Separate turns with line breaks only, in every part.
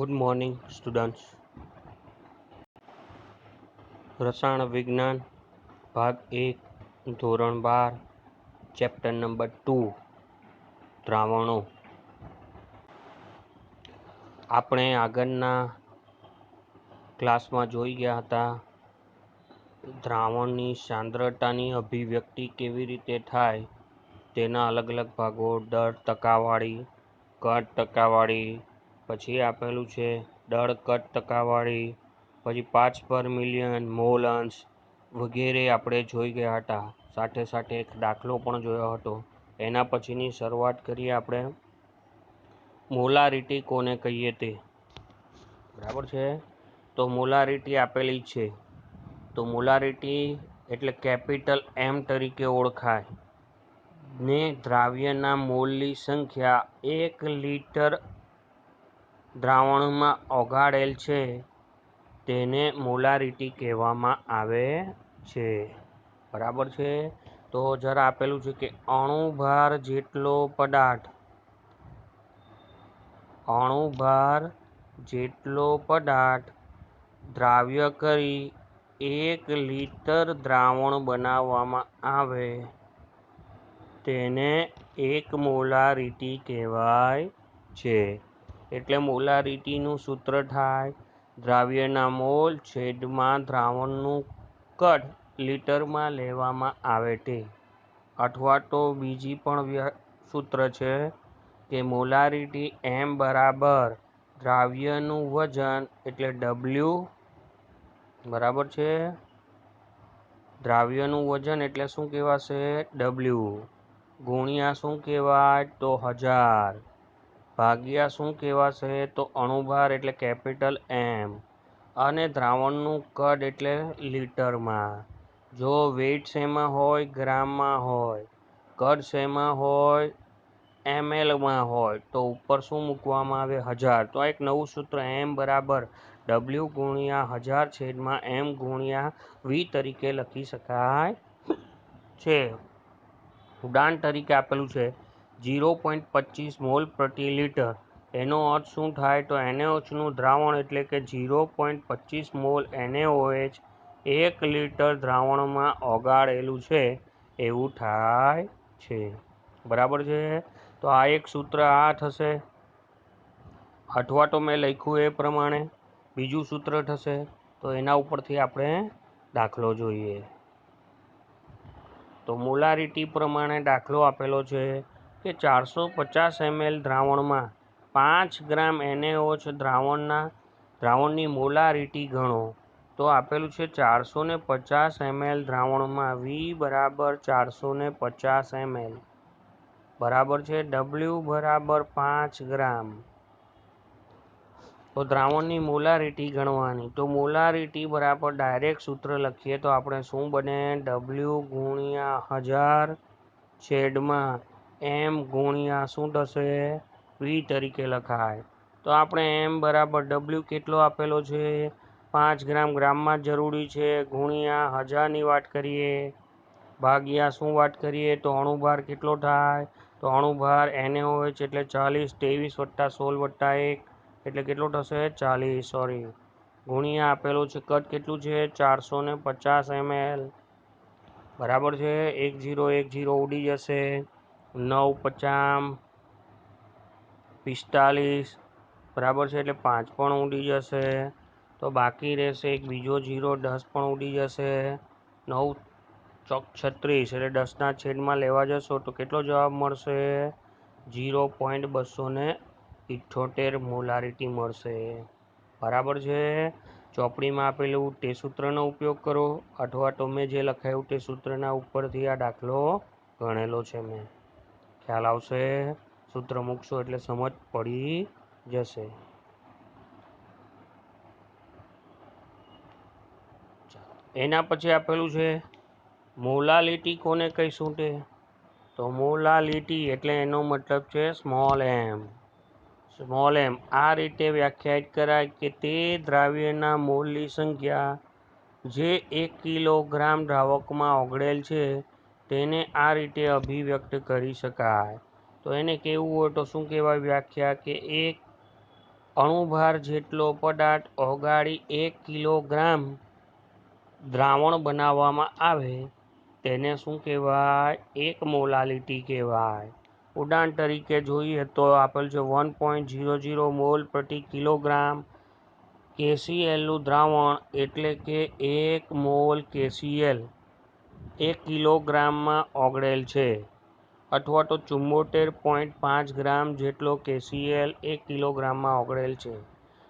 Good morning students. રસાયણ વિજ્ઞાન ભાગ 1 ધોરણ 12 ચેપ્ટર નંબર 2 દ્રાવણો. આપણે આગળના ક્લાસમાં જોઈ ગયા હતા દ્રાવણની સાંદ્રતાની અભિવ્યક્તિ કેવી રીતે થાય તેના અલગ અલગ ભાગો, દર ટકાવાળી, કદ ટકાવાળી, પછી આપેલું છે દળ કદ ટકાવાળી, પછી પાર્ટ્સ પર મિલિયન, મોલ અંશ વગેરે આપણે જોઈ ગયા હતા. સાથે સાથે એક દાખલો પણ જોયો હતો. એના પછીની શરૂઆત કરીએ આપણે મોલારિટી કોને કહીએ તે. બરાબર છે. તો મોલારિટી આપેલી છે. તો મોલારિટી એટલે કેપિટલ M તરીકે ઓળખાય ને દ્રાવ્યના મોલની સંખ્યા 1 લિટર દ્રાવણમાં ઓગાળેલ છે તેને મોલારિટી કહેવામાં આવે છે. બરાબર છે. તો જરા આપેલું છે કે અણુભાર જેટલો પદાર્થ દ્રાવ્ય કરી 1 લિટર દ્રાવણ બનાવવામાં આવે તેને 1 મોલારિટી કહેવાય છે. એટલે મોલારિટીનું સૂત્ર થાય દ્રાવ્યના મોલ છેદમાં દ્રાવણનું કદ લિટરમાં લેવામાં આવે તે. અથવા તો બીજી પણ સૂત્ર છે કે મોલારિટી M બરાબર દ્રાવ્યનું વજન એટલે W. બરાબર છે. દ્રાવ્યનું વજન એટલે શું કહેવાશે? W ગુણ્યા શું કહેવાય? તો 1000 ભાગ્યા શું કહેવાશે? તો અણુભાર એટલે કેપિટલ M અને દ્રાવણનું કદ એટલે લિટરમાં. જો વેઇટ શેમાં હોય? ગ્રામમાં હોય. કદ શેમાં હોય? mlમાં હોય. તો ઉપર શું મૂકવામાં આવે? 1000. તો આ એક નવું સૂત્ર M બરાબર W ગુણ્યા 1000 છેદમાં M ગુણ્યા V તરીકે લખી શકાય છે. ઉદાહરણ તરીકે આપેલું છે 0.25 મોલ પ્રતિ લિટર. એનો અર્થ શું થાય? તો NaOH નું દ્રાવણ એટલે કે 0.25 મોલ NaOH 1 લિટર દ્રાવણમાં ઓગાળેલું છે એવું થાય છે. બરાબર છે. તો આ એક સૂત્ર આ થશે. અથવા તો મેં લખ્યું એ પ્રમાણે બીજું સૂત્ર થશે. તો એના ઉપરથી આપણે દાખલો જોઈએ. તો મોલારિટી પ્રમાણે દાખલો આપેલો છે કે 450 ml દ્રાવણમાં 5 ગ્રામ NaOH દ્રાવણની મોલારિટી ગણો. તો આપેલું છે 450 ml દ્રાવણમાં V બરાબર 450 ml બરાબર છે. W બરાબર 5 ગ્રામ. તો દ્રાવણની મોલારિટી ગણવાની. તો મોલારિટી બરાબર ડાયરેક્ટ સૂત્ર લખીએ તો આપણે શું બને? W ગુણ્યા 1000 છેદમાં M ગુણ્યા શું થશે? V તરીકે લખાય. તો આપણે M બરાબર W કેટલો આપેલો છે? 5 ગ્રામ. ગ્રામમાં જરૂરી છે. ગુણ્યા 1000ની વાત કરીએ ભાગ્યા શું વાત કરીએ? તો અણુભાર કેટલો થાય? તો અણુભાર NaOH એટલે 40, 23 વત્તા 16 વત્તા 1 એટલે કેટલો થશે? 40. ગુણ્યા આપેલું છે કદ કેટલું છે? 450 ml. બરાબર છે. 10 ઉડી જશે. 9 50 45 બરાબર છે. એટલે 5 પણ ઉડી જશે. તો બાકી રહેશે એક બીજો 0, 10 પણ ઉડી જશે. 9 ચોક 36 એટલે 10ના છેદમાં લેવા જશો તો કેટલો જવાબ મળશે? 0.278 મોલારિટી મળશે. બરાબર છે. ચોપડીમાં આપેલું તે સૂત્રનો ઉપયોગ કરો અથવા તો મેં જે લખાયું તે સૂત્રના ઉપરથી આ દાખલો ગણેલો છે મેં. ખ્યાલ આવશે? સૂત્ર મૂકશો એટલે સમજ પડી જશે. એના પછી આપેલું છે મોલાલિટી કોને કહીશું તે. તો મોલાલિટી એટલે એનો મતલબ છે સ્મોલ m. સ્મોલ m આ રીતે વ્યાખ્યાયિત કરાય કે તે દ્રાવ્યના મોલની સંખ્યા જે 1 કિલોગ્રામ દ્રાવકમાં ઓગળેલ છે તેને આ રીતે અભિવ્યક્ત કરી શકાય. તો એને કેવું હોય તો શું કહેવાય વ્યાખ્યા? કે 1 અણુભાર જેટલો પદાર્થ ઓગાળી 1 કિલોગ્રામ દ્રાવણ બનાવવામાં આવે તેને શું કહેવાય? 1 મોલાલિટી કહેવાય. ઉદાહરણ તરીકે જોઈએ તો આપેલ છે 1.00 મોલ પ્રતિ કિલોગ્રામ KClનું દ્રાવણ એટલે કે 1 મોલ KCl 1 કિલોગ્રામમાં ઓગળેલ છે, અથવા તો 74.5 ગ્રામ જેટલો KCl 1 કિલોગ્રામમાં ઓગળેલ છે.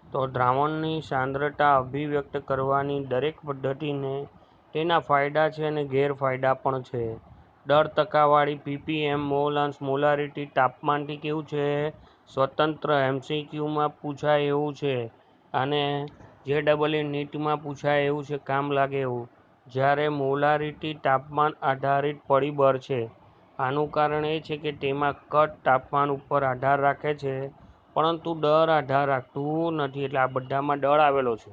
તો દ્રાવણની સાંદ્રતા અભિવ્યક્ત કરવાની દરેક પદ્ધતિને તેના ફાયદા છે અને ગેરફાયદા પણ છે. દર ટકાવાળી ppm મોલ અંશ મોલારિટી તાપમાનથી કેવું છે? સ્વતંત્ર. MCQમાં પૂછાય એવું છે અને JEE નીટમાં પૂછાય એવું છે, કામ લાગે એવું. જ્યારે મોલારિટી તાપમાન આધારિત પરિબળ છે. આનું કારણ એ છે કે તેમાં કદ તાપમાન ઉપર આધાર રાખે છે, પરંતુ દર આધાર રાખતું નથી. એટલે આ બધામાં દર આવેલો છે,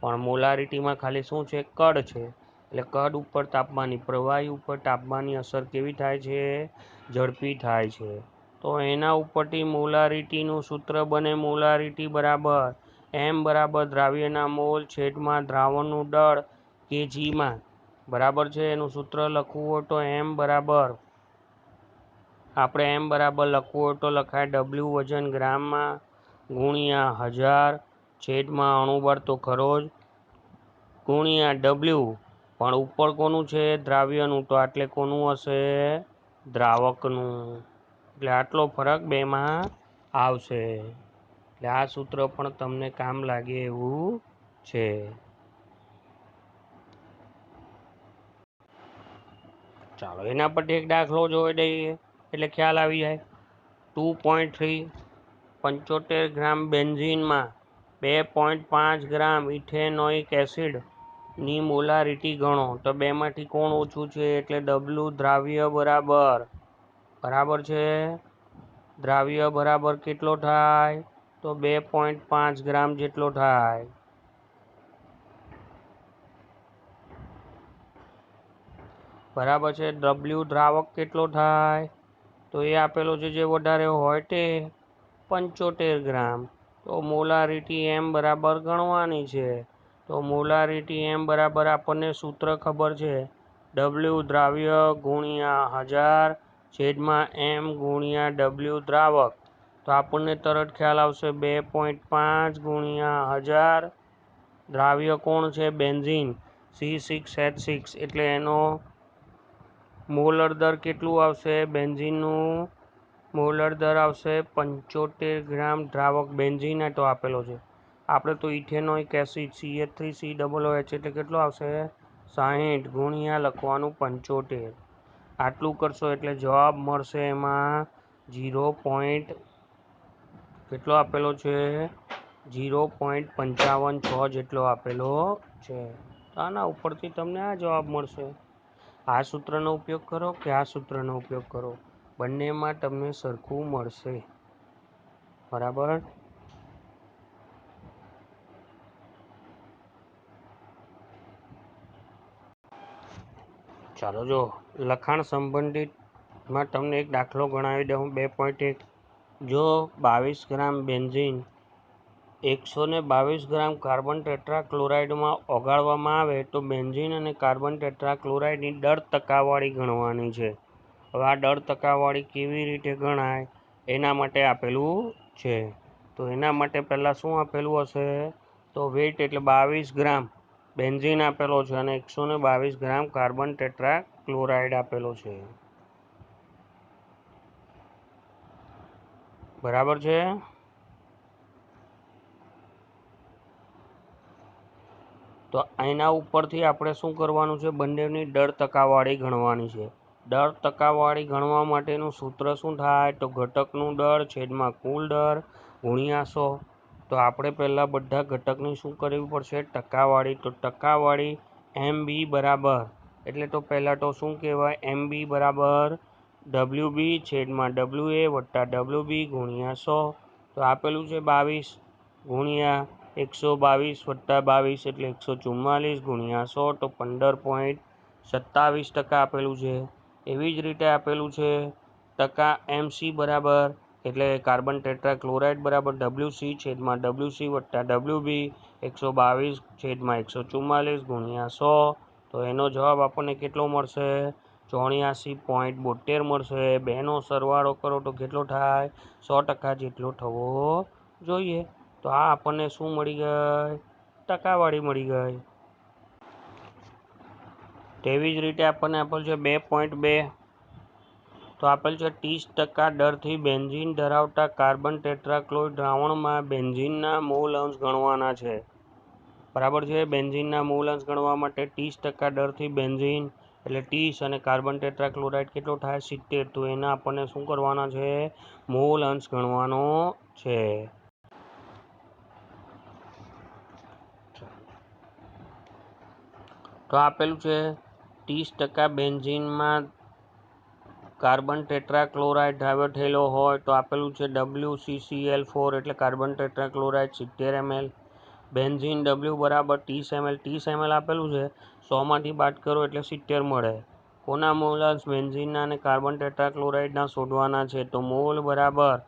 પણ મોલારિટીમાં ખાલી શું છે? કદ છે. એટલે કદ ઉપર તાપમાનની, પ્રવાહી ઉપર તાપમાનની અસર કેવી થાય છે? ઝડપી થાય છે. તો એના ઉપરથી મોલારિટીનું સૂત્ર બને મોલારિટી બરાબર M બરાબર દ્રાવ્યના મોલ છેદમાં દ્રાવણનું દળ kgમાં. બરાબર છે. એનું સૂત્ર લખવું હોય તો M બરાબર લખવું હોય તો લખાય W વજન ગ્રામમાં ગુણ્યા 1000 છેદમાં અણુબળ તો ખરો જ ગુણ્યા W, પણ ઉપર કોનું છે? દ્રાવ્યનું. તો આટલે કોનું હશે? દ્રાવકનું. એટલે આટલો ફરક બેમાં આવશે. એટલે આ સૂત્ર પણ તમને કામ લાગે એવું છે. ચાલો એના પરથી એક દાખલો જોઈ દઈએ એટલે ખ્યાલ આવી જાય. 2.3 75 ગ્રામ બેન્ઝીનમાં 2.5 ગ્રામ ઇથેનોઇક એસિડ ની મોલારિટી ગણો. તો બેમાંથી કોણ ઓછું છે? એટલે W દ્રાવ્ય બરાબર છે. દ્રાવ્ય બરાબર કેટલો થાય? તો 2.5 ગ્રામ જેટલો થાય. બરાબર છે. W દ્રાવક કેટલો થાય? તો એ આપેલો છે જે વધારે હોય તે 75 ગ્રામ. તો મોલારિટી M બરાબર ગણવાની છે. તો મોલારિટી M બરાબર આપણને સૂત્ર ખબર છે, W દ્રાવ્ય ગુણ્યા 1000 છેદમાં M ગુણ્યા W દ્રાવક. તો આપણને તરત ખ્યાલ આવશે 2.5 ગુણ્યા 1000. દ્રાવ્ય કોણ છે? Benzene C6H6. એટલે એનો મોલર દર કેટલું આવશે? બેન્ઝીનનું મોલર દર આવશે 75 ગ્રામ દ્રાવક બેન્ઝીન તો આપેલો છે. આપણે તો ઇથેનોઇક એસિડ CH3COOH એટલે કેટલો આવશે? 60 ગુણ્યા લખવાનું 75. આટલું કરશો એટલે જવાબ મળશે એમાં 0. કેટલો આપેલો છે? 0.556 જેટલો આપેલો છે. તો આના ઉપરથી તમને આ જવાબ મળશે. આ સૂત્રનો ઉપયોગ કરો કે આ સૂત્રનો ઉપયોગ કરો, બંનેમાં તમને સરખું મળશે. બરાબર. ચાલો જો લખાણ સંબંધિતમાં તમને એક દાખલો ગણાવી દઉં. 2.1 જો 22 ગ્રામ બેન્ઝીન 122 ગ્રામ કાર્બન ટેટ્રાક્લોરાઇડમાં ઓગાળવામાં આવે તો બેન્ઝીન અને કાર્બન ટેટ્રાક્લોરાઇડની દર ટકાવારી ગણવાની છે. હવે આ દર ટકાવારી કેવી રીતે ગણાય એના માટે આપેલું છે. તો એના માટે પહેલાં શું આપેલું હશે? તો વેઇટ એટલે 22 ગ્રામ બેન્ઝીન આપેલો છે અને 122 ગ્રામ કાર્બન ટેટ્રાક્લોરાઇડ આપેલો છે. બરાબર છે. તો એના ઉપરથી આપણે શું કરવાનું છે? બંનેની દર ટકાવારી ગણવાની છે. દર ટકાવારી ગણવા માટેનું સૂત્ર શું થાય? તો ઘટકનું દર છેદમાં કુલ દર ગુણ્યા 100. તો આપણે પહેલાં બધા ઘટકની શું કરવી પડશે? ટકાવારી. તો ટકાવારી MB બરાબર એટલે તો પહેલાં તો શું કહેવાય? MB બરાબર WB છેદમાં WA વત્તા WB ગુણ્યા 100. તો આપેલું છે 22 ગુણ્યા 122 વત્તા 22 એટલે 144 ગુણ્યા 100 તો 15.27% આપેલું છે. એવી જ રીતે આપેલું છે ટકા MC બરાબર એટલે કાર્બન ટેટ્રાક્લોરાઇડ બરાબર WC છેદમાં WC વત્તા WB 122 છેદમાં 144 ગુણ્યા 100. તો એનો જવાબ આપણને કેટલો મળશે? 84.72 મળશે. બેનો સરવાળો કરો તો કેટલો થાય? 100% જેટલો થવો જોઈએ. તો આ આપણને શું મળી ગઈ? ટકાવાળી મળી ગઈ. તેવી જ રીતે આપણને આપેલ છે 2.2. તો આપેલ છે 30% દરથી બેન્ઝીન ધરાવતા કાર્બન ટેટ્રાક્લોરાઇડ દ્રાવણમાં બેન્ઝીનના મોલ અંશ ગણવાના છે. બરાબર છે. બેન્ઝીનના મોલ અંશ ગણવા માટે 30% દરથી બેન્ઝીન એટલે 30 અને કાર્બન ટેટ્રાક્લોરાઇડ કેટલો થાય? 70. તો એના આપણને શું કરવાના છે? મોલ અંશ ગણવાનો છે. તો આપેલું છે 30% બેન્ઝીનમાં કાર્બન ટેટ્રાક્લોરાઇડ દ્રાવ્ય થયેલો હોય તો આપેલું છે WCCl4 એટલે carbon tetrachloride 70 ml. Benzene W બરાબર 30 ml. 30 ml આપેલું છે, 100 માંથી બાદ કરો એટલે 70 મળે. કોના મોલ અંશ? બેન્ઝીનના અને કાર્બન ટેટ્રાક્લોરાઇડના શોધવાના છે. તો મોલ બરાબર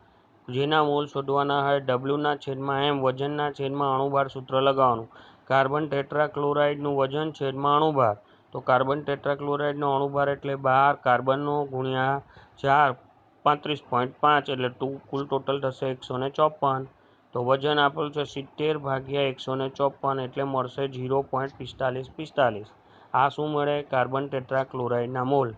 જેના મોલ શોધવાના હોય W ના છેદમાં M વજનના છેદમાં અણુભાર સૂત્ર લગાવવાનું. કાર્બન ટેટ્રાક્લોરાઇડનું વજન છેદમાં અણુભાર. તો કાર્બન ટેટ્રાક્લોરાઇડનો અણુભાર એટલે 12, કાર્બનનો ગુણ્યા 4 35.5 એટલે કુલ ટોટલ થશે 154. તો વજન આપેલું છે 70 ભાગ્યા 154 એટલે મળશે 0.4545. આ શું મળે? કાર્બન ટેટ્રાક્લોરાઇડના મોલ.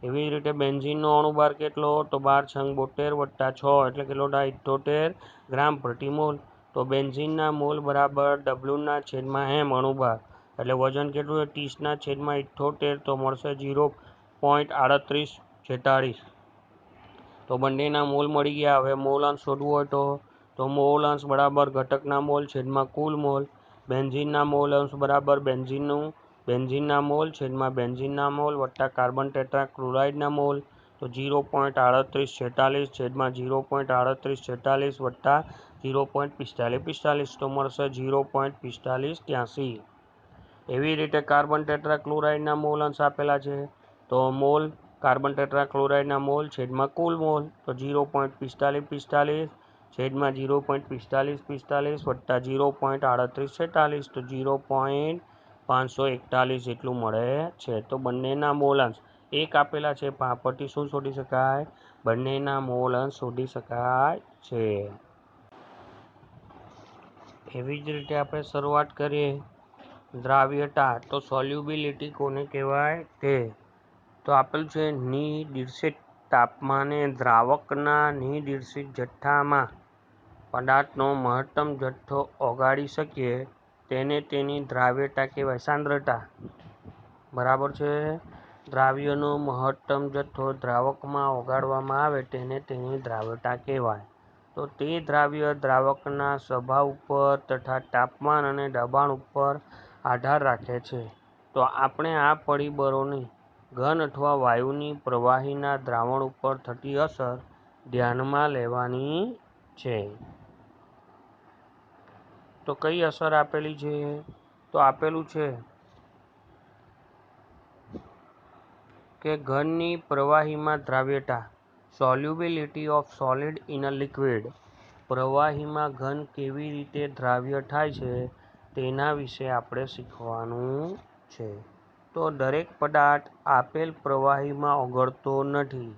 એવી જ રીતે બેન્ઝીનનો અણુભાર કેટલો? તો 12 × 72 વત્તા 6 એટલે કેટલો થાય? 78 ગ્રામ પ્રતિ મોલ. તો બેન્ઝીનના મોલ બરાબર W ના છેદમાં M અણુભાર એટલે વજન કેટલું છે? 30 ના છેદમાં 78 તો મળશે 0.3846. તો બંનેના મોલ મળી ગયા. હવે મોલ અંશ શોધવું હોય તો મોલ અંશ બરાબર ઘટકના મોલ છેદમાં કુલ મોલ. બેન્ઝીનના મોલ અંશ બરાબર બેન્ઝીનના મોલ છેદમાં બેન્ઝીનના મોલ વત્તા કાર્બન ટેટ્રાક્લોરાઇડના મોલ. તો 0.3846 છેદમાં 0.3846 વત્તા 0.4545 તો મળશે 0.4583. એવી રીતે કાર્બન ટેટ્રાક્લોરાઇડના મોલ અંશ આપેલા છે. તો મોલ કાર્બન ટેટ્રાક્લોરાઇડના મોલ છેદમાં કુલ મોલ. તો 0.4545 છેદમાં 0.4545 વત્તા 0.3846 તો 0.541 જેટલું મળે છે. તો બંનેના મોલ અંશ એક આપેલા છે પણ આ પરથી શું શોધી શકાય? બંનેના મોલ અંશ શોધી શકાય છે. એવી જ રીતે આપણે શરૂઆત કરીએ દ્રાવ્યતા. તો સોલ્યુબિલિટી કોને કહેવાય તે. તો આપેલું છે નિર્દિષ્ટ તાપમાને દ્રાવકના નિર્દિષ્ટ જથ્થામાં પદાર્થનો મહત્તમ જથ્થો ઓગાળી શકીએ તેને તેની દ્રાવ્યતા કહેવાય. સાંદ્રતા. બરાબર છે. દ્રાવ્યનો મહત્તમ જથ્થો દ્રાવકમાં ઓગાળવામાં આવે તેને તેની દ્રાવ્યતા કહેવાય. તો તે દ્રાવ્ય દ્રાવકના સ્વભાવ ઉપર તથા તાપમાન અને દબાણ ઉપર આધાર રાખે છે. તો આપણે આ પરિબળોની ઘન અથવા વાયુની પ્રવાહીના દ્રાવણ ઉપર થતી અસર ધ્યાનમાં લેવાની છે. તો કઈ અસર આપેલી છે? તો આપેલું છે કે ઘનની પ્રવાહીમાં દ્રાવ્યતા. Solubility of solid in a liquid. પ્રવાહીમાં ઘન કેવી રીતે દ્રાવ્ય થાય છે તેના વિશે આપણે શીખવાનું છે. તો દરેક પદાર્થ આપેલ પ્રવાહીમાં ઓગળતો નથી.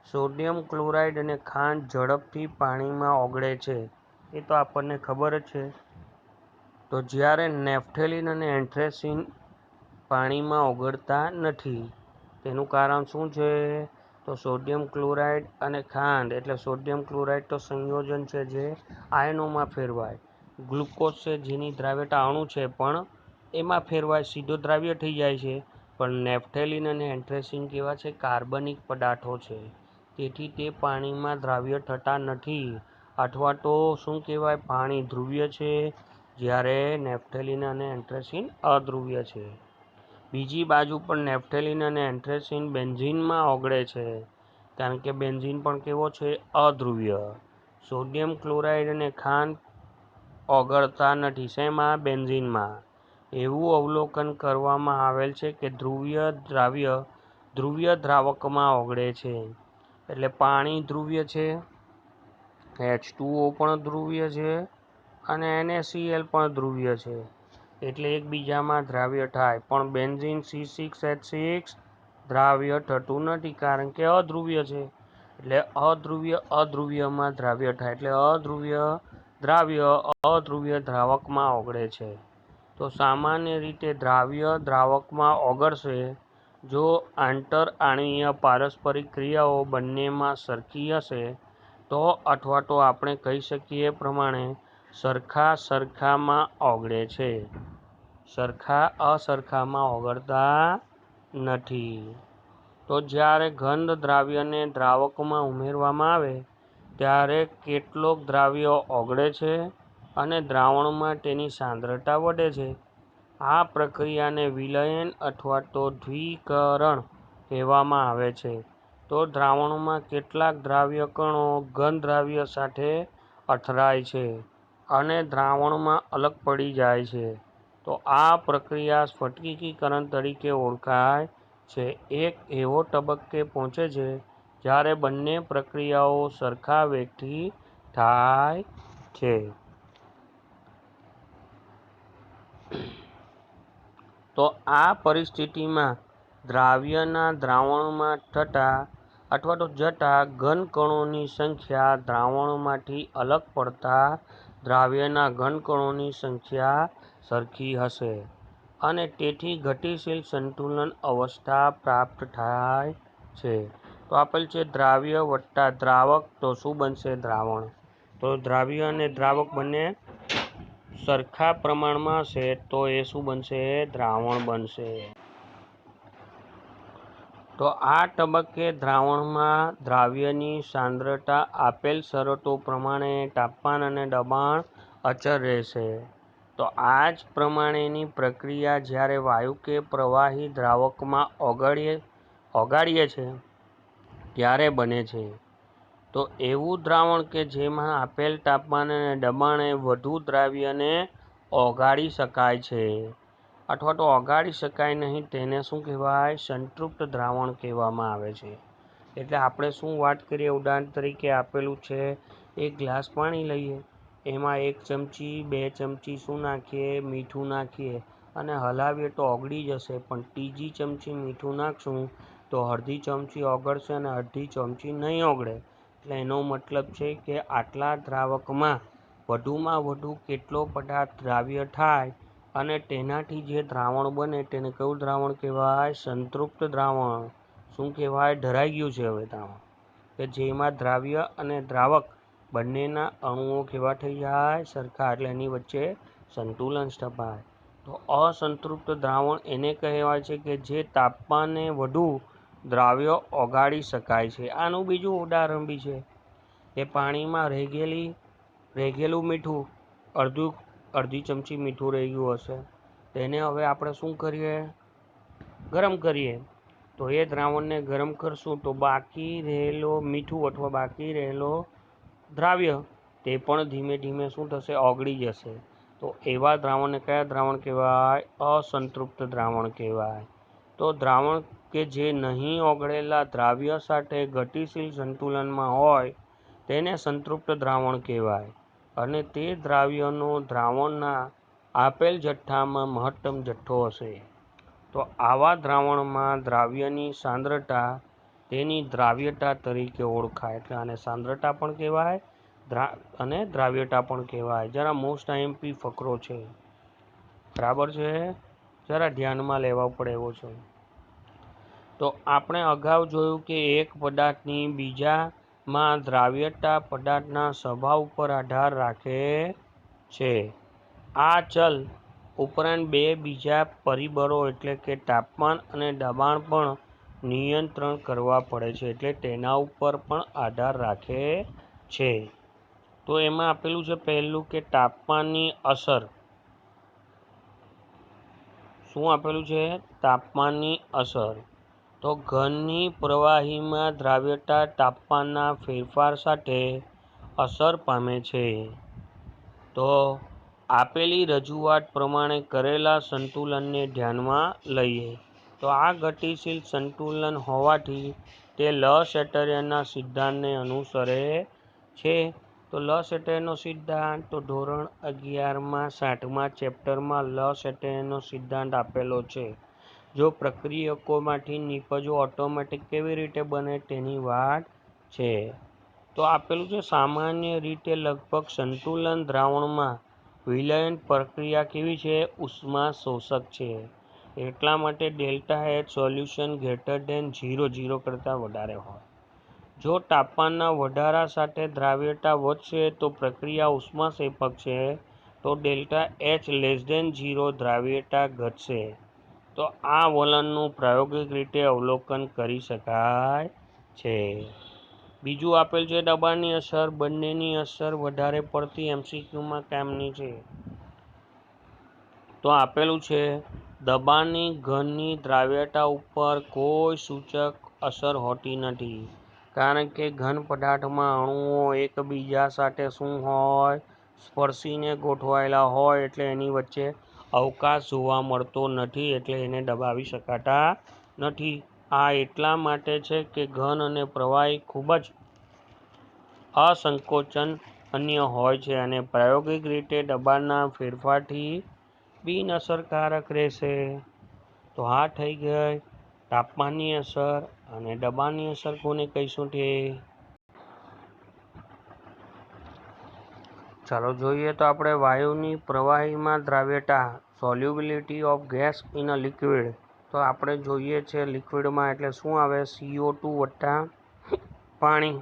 સોડિયમ ક્લોરાઇડ અને ખાંડ ઝડપથી પાણીમાં ઓગળે છે એ તો આપણને ખબર જ છે. તો જ્યારે નેપ્થેલિન અને એન્થ્રેસીન પાણીમાં ઓગળતા નથી. તેનું કારણ શું છે? તો સોડિયમ ક્લોરાઇડ અને ખાંડ એટલે સોડિયમ ક્લોરાઇડ તો સંયોજન છે જે આયનોમાં ફેરવાય. ગ્લુકોઝ છે જેની દ્રાવ્યતા અણુ છે પણ એમાં ફેરવાય સીધો દ્રાવ્ય થઈ જાય છે. પણ નેપ્થેલિન અને એન્થ્રેસીન કેવા છે? કાર્બનિક પદાર્થો છે. તેથી તે પાણીમાં દ્રાવ્ય થતા નથી. અથવા તો શું કહેવાય? પાણી ધ્રુવીય છે જ્યારે નેપ્થેલિન અને એન્થ્રેસીન અધ્રુવીય છે. બીજી બાજુ પણ નેપ્થેલિન અને એન્થ્રેસીન બેન્ઝીનમાં ઓગળે છે કારણ કે બેન્ઝીન પણ કેવો છે? અધ્રુવીય. સોડિયમ ક્લોરાઇડ અને ખાંડ ઓગળતા નથી. શેમાં? બેન્ઝીનમાં. એવું અવલોકન કરવામાં આવેલ છે કે ધ્રુવીય દ્રાવકમાં ઓગળે છે. એટલે પાણી ધ્રુવીય છે H2O પણ ધ્રુવીય છે અને NaCl પણ ધ્રુવીય છે, એટલે એકબીજામાં દ્રાવ્ય થાય. પણ બેન્ઝીન C6H6 દ્રાવ્ય થતું નથી કારણ કે અધ્રુવ્ય છે, એટલે અધ્રુવ્યમાં દ્રાવ્ય થાય, એટલે અધ્રુવ્ય દ્રાવ્ય અધ્રુવ્ય દ્રાવકમાં ઓગળે છે. તો સામાન્ય રીતે દ્રાવ્ય દ્રાવકમાં ઓગળશે જો આંતરઆણ્વીય પારસ્પરિક ક્રિયાઓ બંનેમાં સરખી હશે તો, અથવા તો આપણે કહી શકીએ પ્રમાણે સરખામાં ઓગળે છે, અસરખામાં ઓગળતા નથી. તો જ્યારે ઘન દ્રાવ્યને દ્રાવકમાં ઉમેરવામાં આવે ત્યારે કેટલોક દ્રાવ્ય ઓગળે છે અને દ્રાવણમાં તેની સાંદ્રતા વધે છે. આ પ્રક્રિયાને વિલયન અથવા તો દ્રવીકરણ કહેવામાં આવે છે. તો દ્રાવણમાં કેટલાક દ્રાવ્ય કણો ઘન દ્રાવ્ય સાથે અથડાય છે અને દ્રાવણમાં અલગ પડી જાય છે. તો આ પ્રક્રિયા સ્ફટિકીકરણ તરીકે ઓળખાય છે. એક એવો તબક્કે પહોંચે છે જ્યારે બંને પ્રક્રિયાઓ સરખા વેગથી થાય છે. તો આ પરિસ્થિતિમાં દ્રાવ્યના દ્રાવણમાં થતા અથવા તો જતા ઘન કણોની સંખ્યા દ્રાવણમાંથી અલગ પડતા દ્રાવ્યના ઘન કણોની સંખ્યા સરખી હશે અને તેથી ગતિશીલ સંતુલન અવસ્થા પ્રાપ્ત થાય છે. તો આપેલ છે દ્રાવ્ય વત્તા દ્રાવક, તો શું બનશે? દ્રાવણ. તો દ્રાવ્ય અને દ્રાવક બંને સરખા પ્રમાણમાં હશે તો એ શું બનશે? દ્રાવણ બનશે. તો આ તબક્કે દ્રાવણમાં દ્રાવ્યની સાંદ્રતા આપેલ શરતો પ્રમાણે તાપમાન અને દબાણ અચળ રહેશે. તો આ જ પ્રમાણેની પ્રક્રિયા જ્યારે વાયુ કે પ્રવાહી દ્રાવકમાં ઓગાળીએ છે ત્યારે બને છે. તો એવું દ્રાવણ કે જેમાં આપેલ તાપમાન અને દબાણે વધુ દ્રાવ્યને ઓગાળી શકાય છે અથવા તો ઓગાળી શકાય નહીં તેને શું કહેવાય? સંતૃપ્ત દ્રાવણ કહેવામાં આવે છે. એટલે આપણે શું વાત કરીએ? ઉદાહરણ તરીકે આપેલું છે એક ગ્લાસ પાણી લઈએ, એમાં 1 ચમચી 2 ચમચી શું નાખીએ? મીઠું નાખીએ અને હલાવીએ તો ઓગળી જશે, પણ ત્રીજી ચમચી મીઠું નાખશું તો અડધી ચમચી ઓગળશે અને અડધી ચમચી નહીં ઓગળે. એટલે એનો મતલબ છે કે આટલા દ્રાવકમાં વધુમાં વધુ કેટલો પદાર્થ દ્રાવ્ય થાય અને તેનાથી જે દ્રાવણ બને તેને કયું દ્રાવણ કહેવાય? સંતૃપ્ત દ્રાવણ. શું કહેવાય? ધરાઈ ગયું છે હવે દ્રાવણ, કે જેમાં દ્રાવ્ય અને દ્રાવક બંનેના અણુઓ કેવા થઈ જાય? સરખા, એટલે એની વચ્ચે સંતુલન સ્થપાય. તો અસંતૃપ્ત દ્રાવણ એને કહેવાય છે કે જે તાપમાને વધુ દ્રાવ્ય ઓગાળી શકાય છે. આનું બીજું ઉદાહરણ બી છે કે પાણીમાં રેગેલું મીઠું, અડધી ચમચી મીઠું રહી ગયું હશે, તેને હવે આપણે શું કરીએ? ગરમ કરીએ. તો એ દ્રાવણને ગરમ કરશું તો બાકી રહેલો મીઠું અથવા બાકી રહેલો દ્રાવ્ય તે પણ ધીમે ધીમે શું થશે? ઓગળી જશે. તો એવા દ્રાવણને કયા દ્રાવણ કહેવાય? અસંતૃપ્ત દ્રાવણ કહેવાય. તો દ્રાવણ કે જે નહીં ઓગળેલા દ્રાવ્ય સાથે ગતિશીલ સંતુલનમાં હોય તેને સંતૃપ્ત દ્રાવણ કહેવાય અને તે દ્રાવ્યનો દ્રાવણના આપેલ જથ્થામાં મહત્તમ જથ્થો હશે. તો આવા દ્રાવણમાં દ્રાવ્યની સાંદ્રતા તેની દ્રાવ્યતા તરીકે ઓળખાય. એટલે આને સાંદ્રતા પણ કહેવાય અને દ્રાવ્યતા પણ કહેવાય. જરા મોસ્ટ આઈએમપી ફકરો છે, બરાબર છે, જરા ધ્યાનમાં લેવા પડે એવો છે. તો આપણે અગાઉ જોયું કે એક પદાર્થની બીજામાં દ્રાવ્યતા પદાર્થના સ્વભાવ ઉપર આધાર રાખે છે. આ ચલ ઉપરાંત બે બીજા પરિબળો એટલે કે તાપમાન અને દબાણ પણ નિયંત્રણ કરવા પડે છે, એટલે તેના ઉપર પણ આધાર રાખે છે. તો એમાં આપેલું છે પહેલું કે તાપમાનની અસર. શું આપેલું છે? તાપમાનની અસર. તો ઘનની પ્રવાહીમાં દ્રાવ્યતા તાપમાનના ફેરફાર સાથે અસર પામે છે. તો આપેલી રજૂઆત પ્રમાણે કરેલા સંતુલનને ધ્યાનમાં લઈએ. તો આ ગતિશીલ સંતુલન હોવાથી તે લ સેટરયનના સિદ્ધાંતને અનુસરે છે. તો તો લસેટેનો સિદ્ધાંત તો ધોરણ 11માં 60મા ચેપ્ટરમાં લસેટેનો સિદ્ધાંત આપેલો છે. જો પ્રક્રિયકોમાંથી નિપજો ઓટોમેટિક કેવી રીતે બને તેની વાત છે. તો આપેલું છે સામાન્ય રીતે લગભગ સંતુલન દ્રાવણમાં વિલયન પ્રક્રિયા કેવી છે? ઉષ્મા શોષક છે. એટલા માટે delta H solution greater than 0 કરતાં વધારે હોય. જો તાપમાનના વધારા સાથે દ્રાવ્યતા વધશે તો પ્રક્રિયા ઉષ્માક્ષેપક છે. તો ડેલ્ટા H લેસ ધેન 0 દ્રાવ્યતા ઘટશે. તો આ વલણનું પ્રાયોગિક રીતે અવલોકન કરી શકાય છે. બીજું આપેલ છે દબાણની અસર. બંનેની અસર વધારે પડતી MCQમાં કામની છે. તો આપેલું છે દબાણની ઘનની દ્રાવ્યતા ઉપર કોઈ સૂચક અસર હોતી નથી, કારણ કે ઘન પદાર્થમાં અણુઓ એકબીજા સાથે શું હોય? સ્પર્શીને ગોઠવાયેલા હોય, એટલે એની વચ્ચે અવકાશ જોવા મળતો નથી, એટલે એને દબાવી શકાતા નથી. આ એટલા માટે છે કે ઘન અને પ્રવાહી ખૂબ જ અસંકોચનીય હોય છે અને પ્રાયોગિક રીતે દબાણના ફેરફારથી બિનઅસરકારક રહેશે. તો આ થઈ ગઈ તાપમાનની અસર અને દબાણની અસર કોને કહીશું તે. ચાલો જોઈએ તો આપણે વાયુની પ્રવાહીમાં દ્રાવ્યતા, solubility of gas in a liquid. તો આપણે જોઈએ છે લિક્વિડમાં એટલે શું આવે? CO2 વત્તા પાણી,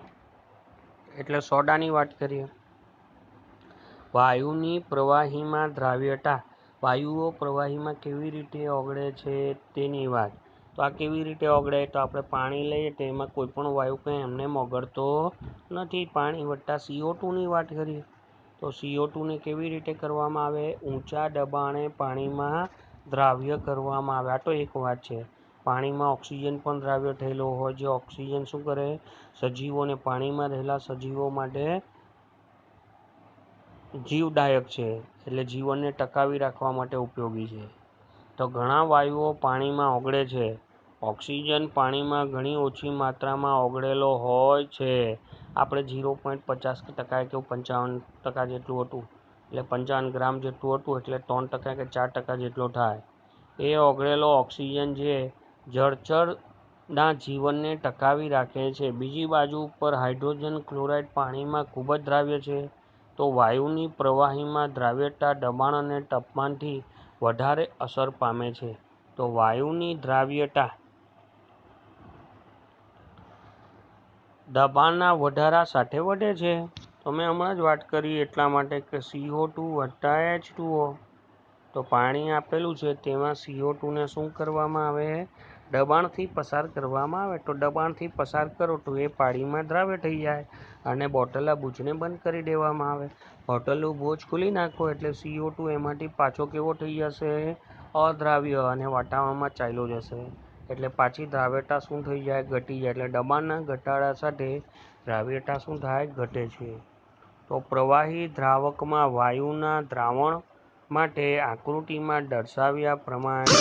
એટલે સોડાની વાત કરીએ. વાયુની પ્રવાહીમાં દ્રાવ્યતા, વાયુઓ પ્રવાહીમાં કેવી રીતે ઓગળે છે તેની વાત. તો આ કેવી રીતે ઓગળે? તો આપણે પાણી લઈએ તો એમાં કોઈ પણ વાયુ કંઈ એમને ઓગળતો નથી. પાણી વત્તા CO2 ની વાત કરીએ તો CO2 ને કેવી રીતે કરવામાં આવે? ઊંચા દબાણે પાણીમાં દ્રાવ્ય કરવામાં આવે. આ તો એક વાત છે. પાણીમાં ઓક્સિજન પણ દ્રાવ્ય થયેલો હોય, જે ઓક્સિજન શું કરે? સજીવોને, પાણીમાં રહેલા સજીવો માટે જીવદાયક છે, એટલે જીવનને ટકાવી રાખવા માટે ઉપયોગી છે. તો ઘણા વાયુઓ પાણીમાં ઓગળે છે. ઓક્સિજન પાણીમાં ઘણી ઓછી માત્રામાં ઓગળેલો હોય છે. આપણે 0.50% કે 55% જેટલું હતું, એટલે 55 ગ્રામ જેટલું હતું, એટલે 3% કે 4% જેટલો થાય. એ ઓગળેલો ઓક્સિજન જે જળચરના જીવનને ટકાવી રાખે છે. બીજી બાજુ ઉપર હાઇડ્રોજન ક્લોરાઇડ પાણીમાં ખૂબ જ દ્રાવ્ય છે. તો વાયુની પ્રવાહીમાં દ્રાવ્યતા દબાણ અને તાપમાનથી વધારે અસર પામે છે. તો વાયુની દ્રાવ્યતા દબાણના વધારા સાથે વધે છે. તો મેં હમણાં જ વાત કરી એટલા માટે કે CO2 વત્તા H2O. તો પાણી આપેલું છે તેમાં CO2 ને શું કરવામાં આવે? દબાણથી પસાર કરવામાં આવે. તો દબાણથી પસાર કરો તો એ પાણીમાં દ્રાવ્ય થઈ જાય અને બોટલના બૂચને બંધ કરી દેવામાં આવે. બોટલનું બોચ ખોલી નાખો એટલે CO2 એમાંથી પાછો કેવો થઈ જશે? અદ્રાવ્ય, અને વાતાવરણમાં ચાલ્યો જશે. એટલે પાછી દ્રાવ્યતા શું થઈ જાય? ઘટી જાય. એટલે દબાણના ઘટાડા સાથે દ્રાવ્યતા શું થાય? ઘટે છે. તો પ્રવાહી દ્રાવકમાં વાયુના દ્રાવણ માટે આકૃતિમાં દર્શાવ્યા પ્રમાણે